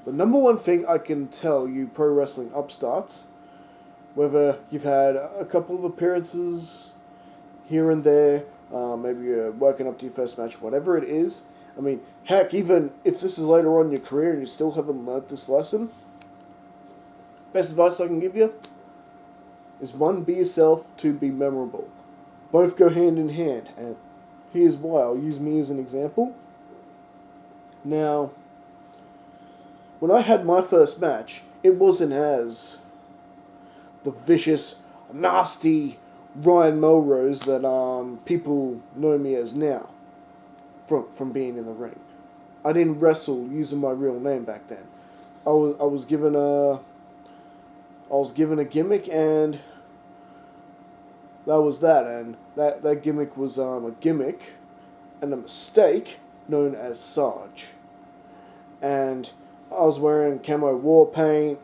The number one thing I can tell you pro wrestling upstarts, whether you've had a couple of appearances here and there, maybe you're working up to your first match, whatever it is. I mean, heck, even if this is later on in your career and you still haven't learnt this lesson, best advice I can give you is one, be yourself, two, be memorable. Both go hand in hand, and here's why. I'll use me as an example. Now, when I had my first match, it wasn't as the vicious, nasty Ryan Melrose that people know me as now from being in the ring. I didn't wrestle using my real name back then. I was given a gimmick, and that was that. And that gimmick was a gimmick and a mistake known as Sarge. And I was wearing camo war paint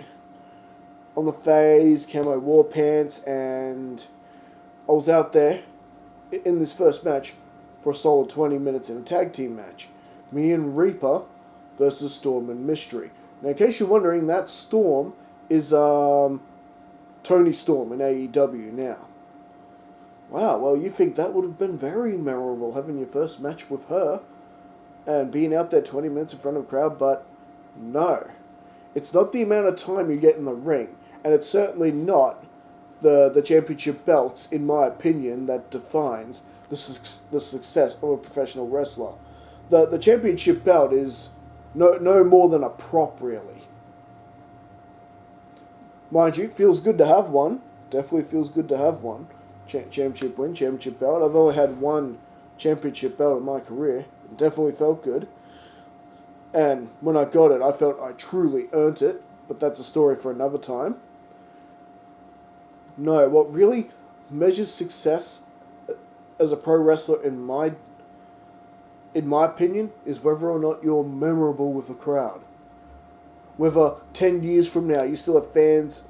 on the face, camo war pants, and I was out there in this first match for a solid 20 minutes in a tag team match. Me and Reaper versus Storm and Mystery. Now, in case you're wondering, that Storm is Tony Storm in AEW now. Wow, well, you think that would have been very memorable, having your first match with her and being out there 20 minutes in front of a crowd, but no. It's not the amount of time you get in the ring, and it's certainly not the championship belts, in my opinion, that defines the success of a professional wrestler. The championship belt is no more than a prop, really. Mind you, feels good to have one. Definitely feels good to have one. Championship win, championship belt. I've only had one championship belt in my career. It definitely felt good. And when I got it, I felt I truly earned it. But that's a story for another time. No, what really measures success as a pro wrestler, in my opinion, is whether or not you're memorable with the crowd. Whether 10 years from now you still have fans,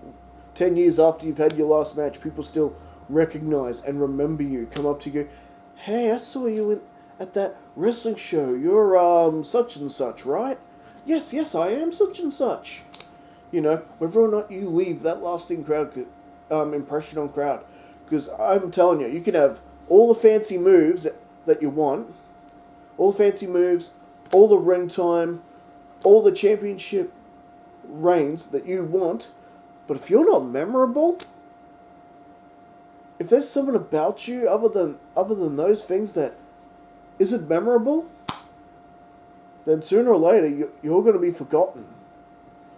10 years after you've had your last match, people still recognize and remember you, come up to you, hey, I saw you at that wrestling show, you're such and such, right? Yes, I am such and such. You know, whether or not you leave that lasting crowd impression on crowd. Because I'm telling you, you can have all the fancy moves that you want, all the fancy moves, all the ring time, all the championship reigns that you want, but if you're not memorable, if there's something about you other than those things that isn't memorable, then sooner or later you're going to be forgotten.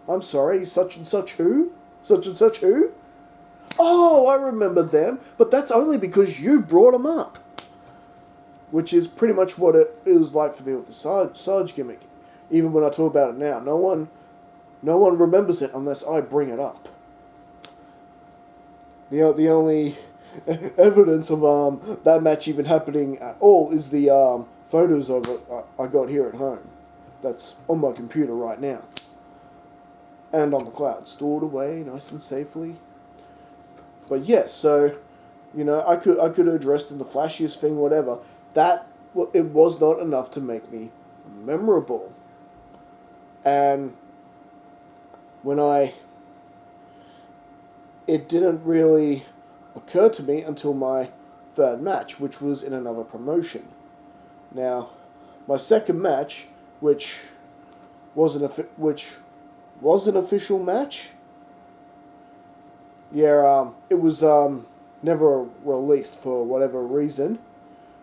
I'm sorry, such and such who? Such and such who? Oh, I remember them, but that's only because you brought them up. Which is pretty much what it was like for me with the Sarge gimmick. Even when I talk about it now, no one remembers it unless I bring it up. The only evidence of that match even happening at all is the photos of it I got here at home. That's on my computer right now. And on the cloud, stored away nice and safely. But yes, so, you know, I could have addressed in the flashiest thing, whatever. It was not enough to make me memorable. And it didn't really occur to me until my third match, which was in another promotion. Now, my second match, which was an official match, it was never released for whatever reason.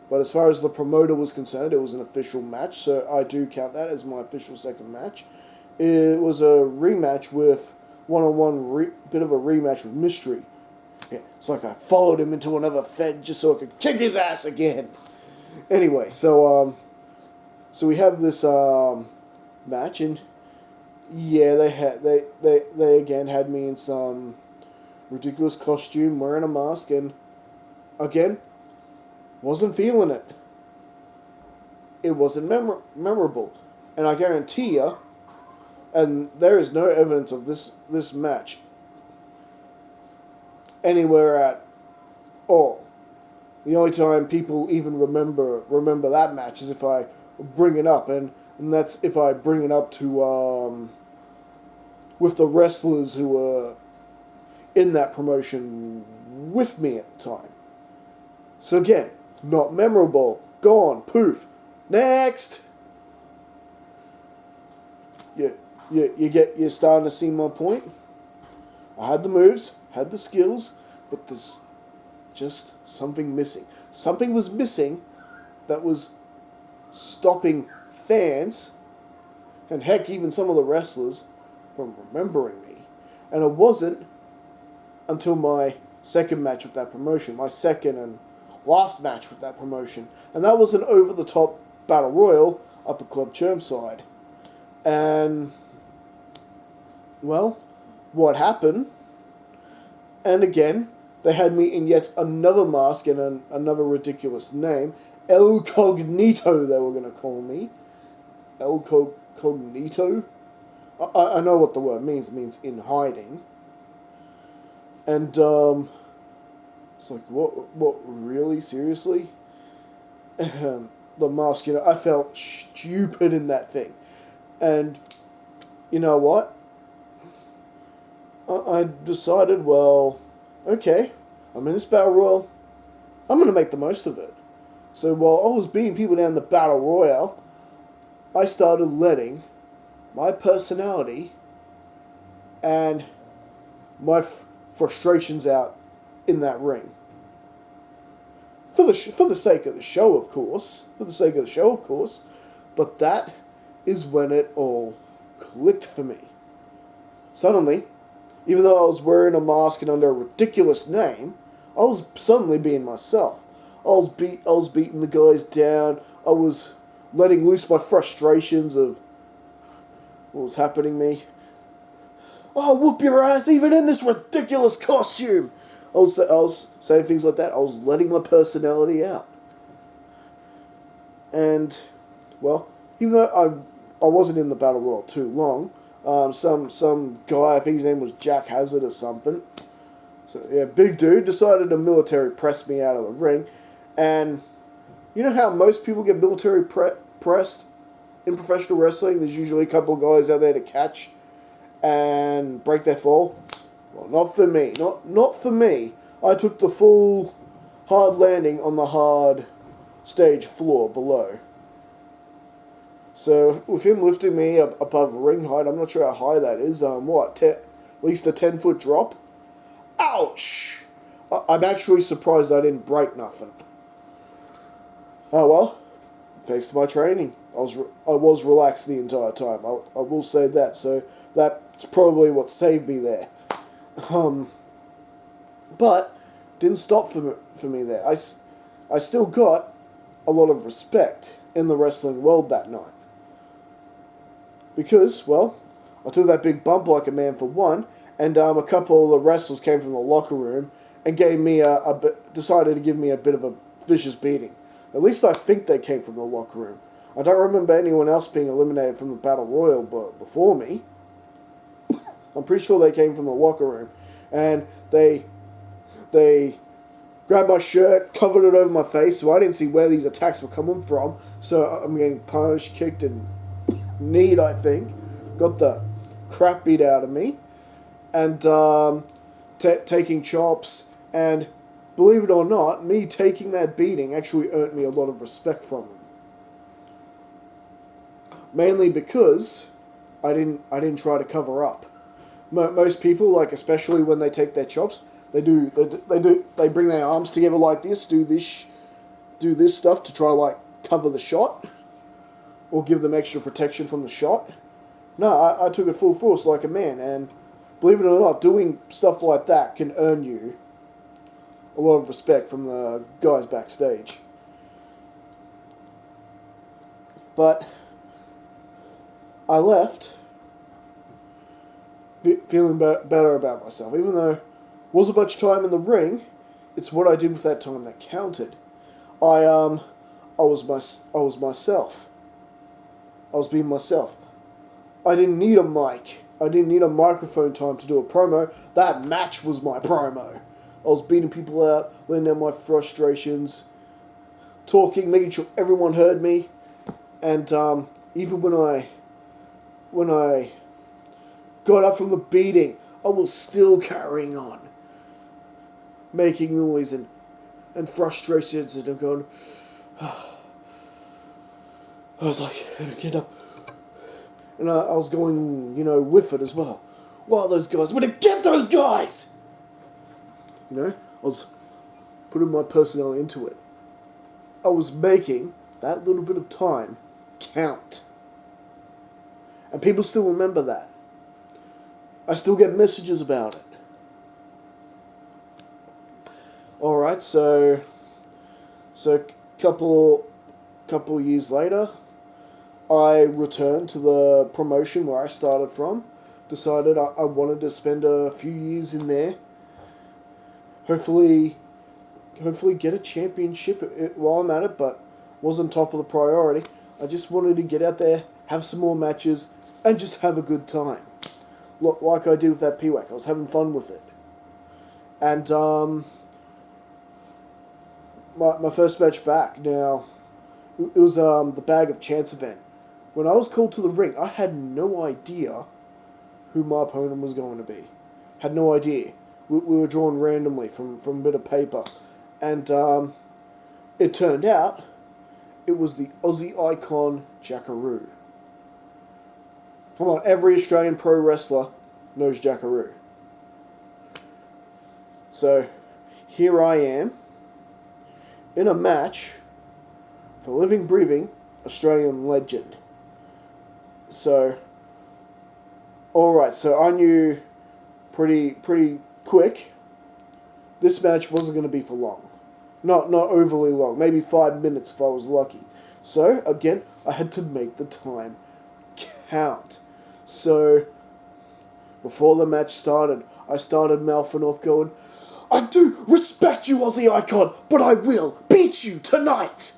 But as far as the promoter was concerned, it was an official match, so I do count that as my official second match. It was a rematch with one-on-one, bit of a rematch with Mystery. Yeah, it's like I followed him into another fed just so I could kick his ass again. Anyway, so we have this match, and yeah, they again had me in some ridiculous costume, wearing a mask, and again, wasn't feeling it. It wasn't memorable. And I guarantee you, and there is no evidence of this match anywhere at all. The only time people even remember that match is if I bring it up, and that's if I bring it up to with the wrestlers who were in that promotion with me at the time. So again, not memorable, gone, poof, next. You're starting to see my point. I had the moves, had the skills, but there's just something missing. Something was missing that was stopping fans, and heck, even some of the wrestlers, from remembering me. And it wasn't until my second match with that promotion, my second and last match with that promotion, and that was an over-the-top battle royal up at Club Chermside. And, well, what happened? And again, they had me in yet another mask and another ridiculous name. El Cognito, they were going to call me. El Cognito? I know what the word means. It means in hiding. And, it's like, what, really? Seriously? The mask, I felt stupid in that thing. And, you know what? I decided, well, okay, I'm in this battle royal. I'm going to make the most of it. So while I was beating people down the battle royale, I started letting my personality and my frustrations out in that ring. For the sake of the show, of course. But that is when it all clicked for me. Suddenly, even though I was wearing a mask and under a ridiculous name, I was suddenly being myself. I was beating the guys down. I was letting loose my frustrations of what was happening to me. I'll whoop your ass even in this ridiculous costume. I was saying things like that. I was letting my personality out. And, well, even though I wasn't in the Battle Royal too long, some guy, I think his name was Jack Hazard or something. So, yeah, big dude, decided to military press me out of the ring. And you know how most people get military pressed in professional wrestling? There's usually a couple of guys out there to catch and break their fall. Well, not for me. Not for me. I took the full hard landing on the hard stage floor below. So with him lifting me up above ring height, I'm not sure how high that is. At least a 10-foot drop? Ouch! I'm actually surprised I didn't break nothing. Oh well, thanks to my training. I was relaxed the entire time. I will say that. So that's probably what saved me there. But didn't stop for me there. I still got a lot of respect in the wrestling world that night. Because, well, I took that big bump like a man for one, and a couple of wrestlers came from the locker room and gave me decided to give me a bit of a vicious beating. At least I think they came from the locker room. I don't remember anyone else being eliminated from the Battle Royal before me. I'm pretty sure they came from the locker room. And they grabbed my shirt, covered it over my face, so I didn't see where these attacks were coming from. So I'm getting punched, kicked, and kneed, I think. Got the crap beat out of me. And taking chops. And believe it or not, me taking that beating actually earned me a lot of respect from them. Mainly because I didn't try to cover up. Most people, like especially when they take their chops, they bring their arms together like this, do this stuff to try like cover the shot, or give them extra protection from the shot. No, I took it full force like a man, and believe it or not, doing stuff like that can earn you a lot of respect from the guys backstage. But I left feeling better about myself. Even though it wasn't much time in the ring, it's what I did with that time that counted. I was myself. I was being myself. I didn't need a mic. I didn't need a microphone time to do a promo. That match was my promo. I was beating people out, letting out my frustrations, talking, making sure everyone heard me, and even when I got up from the beating, I was still carrying on, making noise and frustrated and going. I was like, get up. And I was going, with it as well. Wow, those guys, we're gonna get those guys! I was putting my personality into it. I was making that little bit of time count. And people still remember that. I still get messages about it. Alright, so couple years later, I returned to the promotion where I started from. Decided I wanted to spend a few years in there. Hopefully get a championship while I'm at it, but wasn't top of the priority. I just wanted to get out there, have some more matches, and just have a good time. Like I did with that PWAC. I was having fun with it. And my first match back, now, it was the Bag of Chance event. When I was called to the ring, I had no idea who my opponent was going to be. Had no idea. We were drawn randomly from a bit of paper. And it turned out it was the Aussie icon Jackaroo. Come on, every Australian pro wrestler knows Jackaroo. So, here I am, in a match for living, breathing Australian legend. So, alright, so I knew pretty quick this match wasn't going to be for long. Not overly long, maybe 5 minutes if I was lucky. So, again, I had to make the time count. So, before the match started, I started mouthing off going, I do respect you, Aussie icon, but I will beat you tonight!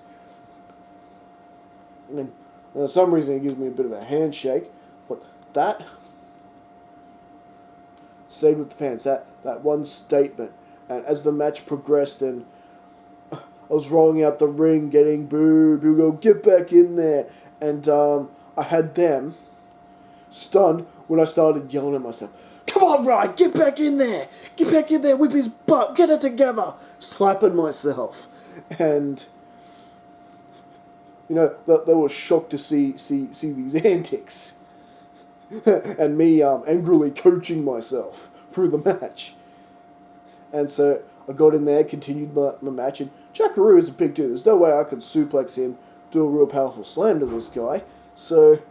And for some reason it gives me a bit of a handshake, but that stayed with the fans, that one statement. And as the match progressed and I was rolling out the ring, getting booed, people go, get back in there. And I had them stunned when I started yelling at myself, come on, Ryan, get back in there! Get back in there, whip his butt, get it together! Slapping myself. And, they were shocked to see these antics. And me angrily coaching myself through the match. And so I got in there, continued my match, and Jackaroo is a big dude. There's no way I could suplex him, do a real powerful slam to this guy. So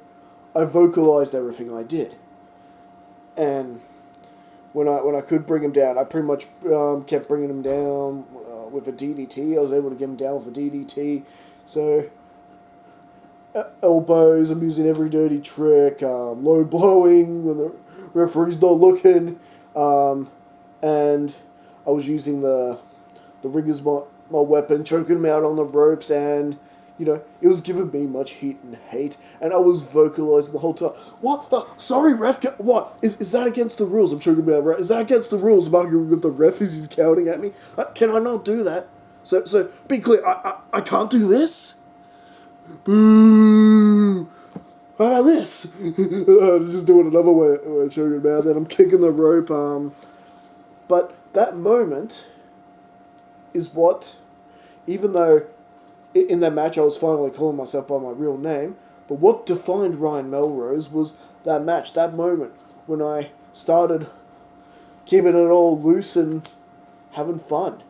I vocalized everything I did. And when I could bring him down, I pretty much kept bringing him down with a DDT. I was able to get him down with a DDT. So elbows, I'm using every dirty trick, low blowing when the referee's not looking, and I was using the ring as my weapon, choking him out on the ropes, and it was giving me much heat and hate, and I was vocalizing the whole time. What the? Sorry, ref. What is that against the rules? I'm choking him out. Ref. Is that against the rules? I'm arguing with the ref as he's counting at me. Can I not do that? So be clear. I can't do this. Boo! How about this? Just do it another way, choking him out. Then I'm kicking the rope. But that moment is what, even though in that match I was finally calling myself by my real name, but what defined Ryan Melrose was that match, that moment, when I started keeping it all loose and having fun.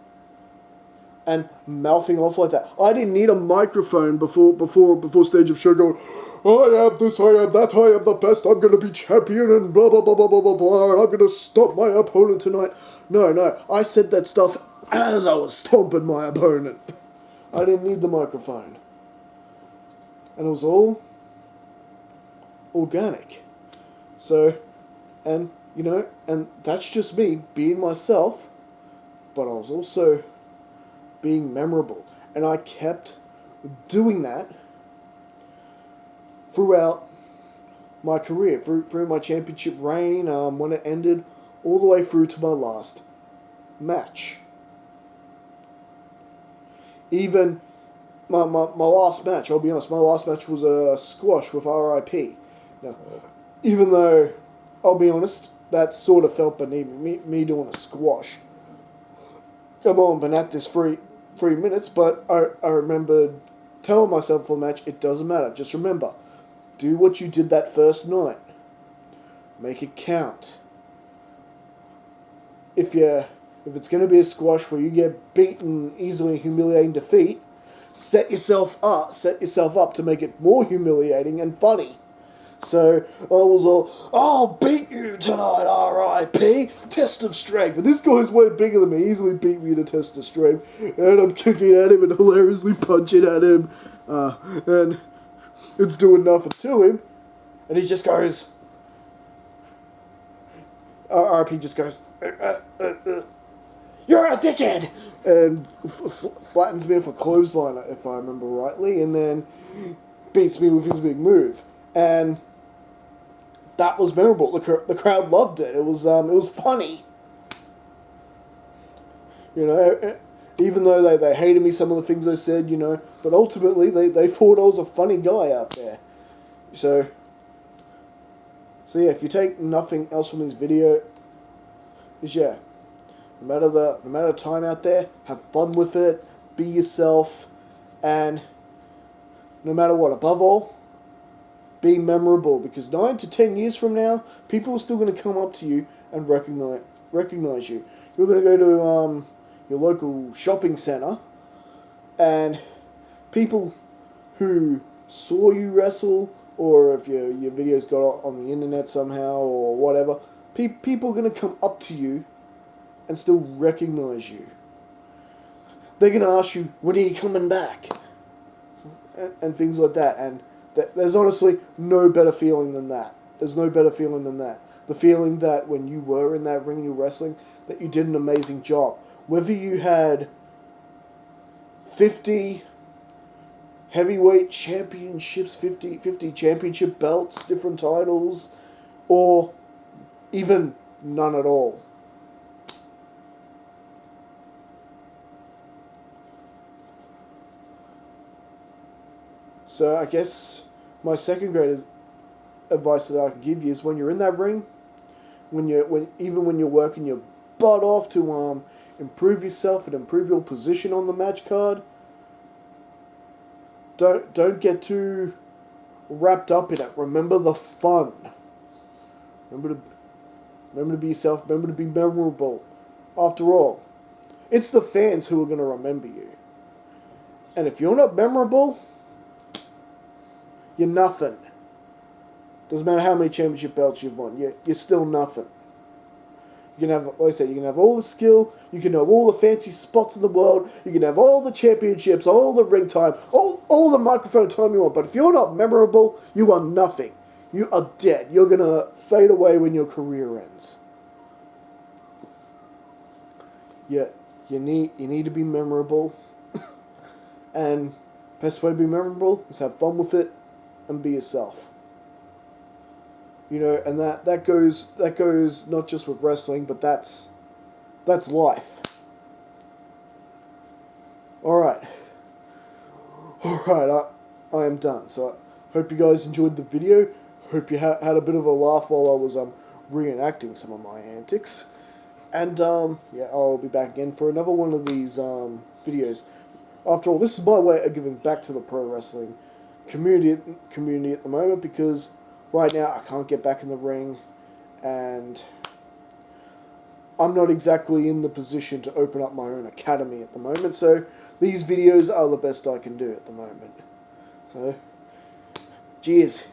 And mouthing off like that. I didn't need a microphone before stage of show going, I am this, I am that, I am the best, I'm going to be champion and blah, blah, blah, blah, blah, blah, blah, I'm going to stop my opponent tonight. No, I said that stuff as I was stomping my opponent. I didn't need the microphone. And it was all organic. So, and that's just me being myself, but I was also being memorable. And I kept doing that throughout my career, through my championship reign, when it ended, all the way through to my last match. Even my last match, I'll be honest, my last match was a squash with RIP. Now, even though I'll be honest, that sort of felt beneath me doing a squash. Come on, been at this 3 minutes, but I remembered telling myself for the match, it doesn't matter. Just remember, do what you did that first night. Make it count. If it's going to be a squash where you get beaten easily, humiliating defeat, set yourself up to make it more humiliating and funny. So I was all, I'll beat you tonight, R.I.P. Test of strength. But this guy's way bigger than me, easily beat me in a test of strength. And I'm kicking at him and hilariously punching at him. And it's doing nothing to him. And he just goes, R.I.P. just goes, you're a dickhead! And flattens me with a clothesline, if I remember rightly. And then beats me with his big move. And that was memorable. The crowd loved it. It was funny. You know, even though they hated me, some of the things I said, you know, but ultimately they thought I was a funny guy out there. So yeah, if you take nothing else from this video, is no matter the time out there, have fun with it, be yourself, and no matter what, above all, be memorable, because 9 to 10 years from now, people are still going to come up to you and recognize you. You're going to go to your local shopping centre, and people who saw you wrestle, or if your videos got on the internet somehow or whatever, people are going to come up to you and still recognize you. They're going to ask you, when are you coming back? And things like that, and there's honestly no better feeling than that. There's no better feeling than that. The feeling that when you were in that ring and you were wrestling, that you did an amazing job. Whether you had 50 heavyweight championships, 50 championship belts, different titles, or even none at all. So I guess my second greatest advice that I can give you is when you're in that ring, when you're working your butt off to improve yourself and improve your position on the match card, don't get too wrapped up in it. Remember the fun. Remember to be yourself. Remember to be memorable. After all, it's the fans who are going to remember you. And if you're not memorable, you're nothing. Doesn't matter how many championship belts you've won. You're still nothing. You can have, like I said, you can have all the skill, you can have all the fancy spots in the world, you can have all the championships, all the ring time, all the microphone time you want, but if you're not memorable, you are nothing. You are dead. You're going to fade away when your career ends. You need to be memorable. And best way to be memorable is have fun with it and be yourself. You know, and that goes not just with wrestling, but that's life. Alright, I am done. So I hope you guys enjoyed the video. Hope you had a bit of a laugh while I was reenacting some of my antics. And yeah, I'll be back again for another one of these videos. After all, this is my way of giving back to the pro wrestling community at the moment, because right now I can't get back in the ring, and I'm not exactly in the position to open up my own academy at the moment, so these videos are the best I can do at the moment. So, cheers.